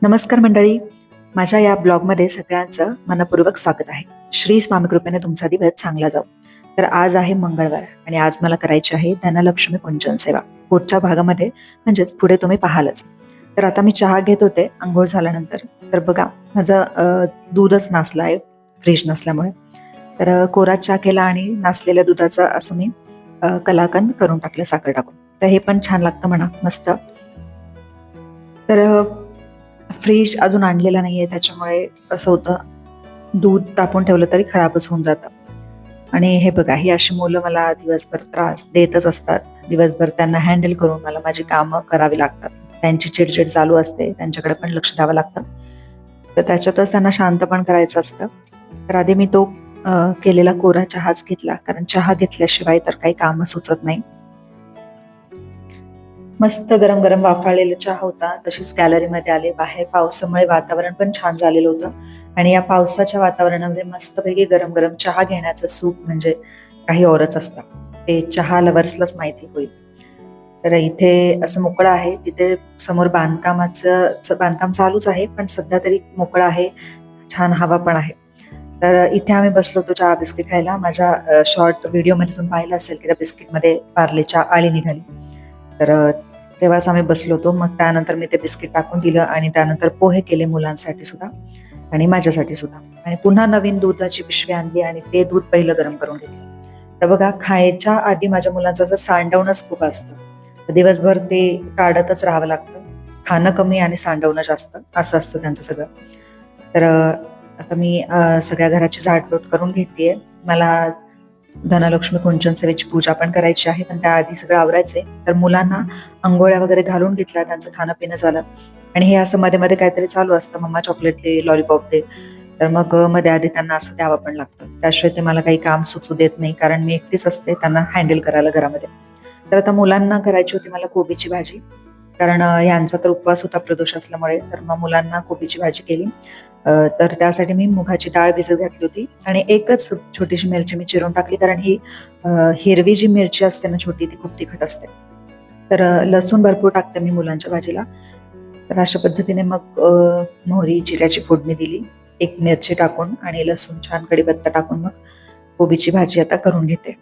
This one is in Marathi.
नमस्कार मंडळी, माझ्या या ब्लॉगमध्ये सगळ्यांचं मनपूर्वक स्वागत आहे. श्री स्वामी कृपेने तुमचा दिवस चांगला जाऊ. तर आज आहे मंगळवार आणि आज मला करायची आहे धनलक्ष्मी कुंचन सेवा. पुढच्या भागामध्ये म्हणजेच पुढे तुम्ही पाहालच. तर आता मी चहा घेत होते अंघोळ झाल्यानंतर. तर बघा माझं दूधच नासलं आहे फ्रीज नसल्यामुळे. तर कोरा चहा केला आणि नासलेल्या दुधाचं असं मी कलाकंद करून टाकलं साखर टाकून. तर हे पण छान लागतं म्हणा, मस्त. तर फ्रीज अजून आणलेला नाहीये, त्याच्यामुळे असं होतं दूध तापून ठेवलं तरी खराबच होऊन जातं. आणि हे बघा, ही अशी मुलं मला दिवसभर त्रास देतच असतात. दिवसभर त्यांना हँडल करून मला माझी कामं करावी लागतात. त्यांची चिडचिड चालू असते, त्यांच्याकडे पण लक्ष द्यावं लागतं. तर त्याच्यातच त्यांना शांत पण करायचं असतं. तर आधी मी तो केलेला कोरा चहाच घेतला, कारण चहा घेतल्याशिवाय तर काही कामं सुचत नाही. मस्त गरम गरम वाफाळलेला चहा होता. तशीच गॅलरीमध्ये आले. बाहेर पावसामुळे वातावरण पण छान झालेलं होतं आणि या पावसाच्या वातावरणामध्ये मस्तपैकी गरम गरम चहा घेण्याचं सुख म्हणजे काही औरच असतं. ते चहा लवर्सलाच माहिती होईल. तर इथे असं मोकळं आहे, तिथे समोर बांधकाम चालूच आहे, पण सध्या तरी मोकळं आहे, छान हवा पण आहे. तर इथे आम्ही बसलो होतो चहा बिस्किट खायला. माझ्या शॉर्ट व्हिडिओमध्ये तुम्ही पाहिलं असेल की त्या बिस्किटमध्ये पार्लेच्या आळी निघाली. तर तेव्हाच आम्ही बसलो होतो. मग त्यानंतर मी ते बिस्किट टाकून दिलं आणि त्यानंतर पोहे केले मुलांसाठी सुद्धा आणि माझ्यासाठी सुद्धा. आणि पुन्हा नवीन दुधाची पिशवी आणली आणि ते दूध पहिलं गरम करून घेतलं. तर बघा, खायच्या आधी माझ्या मुलांचं असं सांडवणंच खूप असतं. दिवसभर ते काढतच राहावं लागतं. खाणं कमी आणि सांडवणं जास्त, असं असतं त्यांचं सगळं. तर आता मी सगळ्या घराची झाडलोट करून घेतेय. मला धनलक्ष्मी कुंचन सेवेची पूजा पण करायची आहे, पण त्याआधी सगळं आवरायचंय. तर मुलांना अंघोळ्या वगैरे घालून घेतल्या, त्यांचं खाणं पिणं झालं आणि हे असं मध्ये मध्ये काहीतरी चालू असतं, मम्मा चॉकलेट दे, लॉलीपॉप दे. तर मग मध्ये आधी त्यांना असं द्यावं पण लागतं. त्याशिवाय ते मला काही काम सुचू देत नाही, कारण मी एकटीच असते त्यांना हँडल करायला घरामध्ये. तर आता मुलांना करायची होती मला कोबीची भाजी, कारण यांचा तर उपवास होता प्रदोष असल्यामुळे. तर मग मुलांना कोबीची भाजी केली. तर त्यासाठी मी मुगाची डाळ भिजत घातली होती आणि एकच छोटीशी मिरची मी चिरून टाकली, कारण ही हिरवी जी मिरची असते ना छोटी, ती खूप तिखट असते. तर लसूण भरपूर टाकते मी मुलांच्या भाजीला. तर अशा पद्धतीने मग मोहरी जिऱ्याची फोडणी दिली, एक मिरची टाकून आणि लसूण छान कढीपत्ता टाकून मग कोबीची भाजी आता करून घेते.